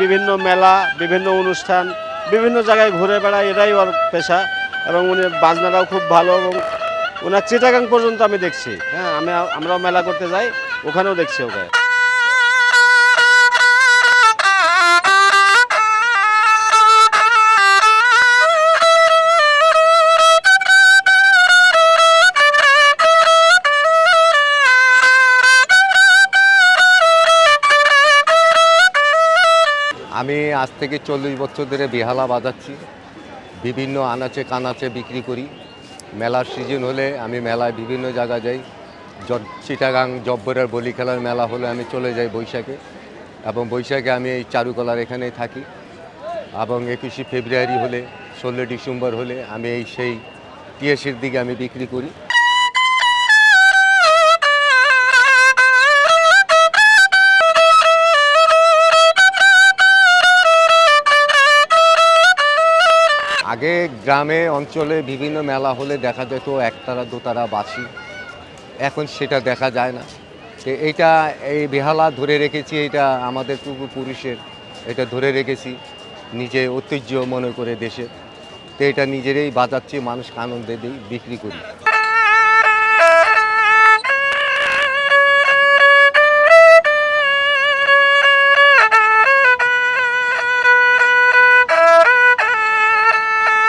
বিভিন্ন মেলা, বিভিন্ন অনুষ্ঠান, বিভিন্ন জায়গায় ঘুরে বেড়ায়, এটাই ওর পেশা। এবং উনি বাজনাটাও খুব ভালো, এবং ওনার চিটাগাং পর্যন্ত আমি দেখছি। হ্যাঁ, আমরাও মেলা করতে যাই, ওখানেও দেখছি ওকে। আমি আজ থেকে 40 বছর ধরে বেহালা বাজাচ্ছি। বিভিন্ন আনাচে কানাচে বিক্রি করি। মেলার সিজন হলে আমি মেলায় বিভিন্ন জায়গা যাই। চিটাগাং জব্বরের বলি খেলার মেলা হলে আমি চলে যাই বৈশাখে, এবং বৈশাখে আমি এই চারুকলার এখানেই থাকি। এবং 21শে ফেব্রুয়ারি হলে, 16 ডিসেম্বর হলে আমি সেই টিএসির দিকে আমি বিক্রি করি। আগে গ্রামে অঞ্চলে বিভিন্ন মেলা হলে দেখা যেত একতারা দোতারা বাঁশি, এখন সেটা দেখা যায় না। তো এই বেহালা ধরে রেখেছি, এটা আমাদের পূর্বপুরুষের, এটা ধরে রেখেছি নিজে ঐতিহ্য মনে করে দেশের। তো এটা নিজেরাই বাজাচ্ছি, মানুষকে আনন্দে দিই, বিক্রি করি।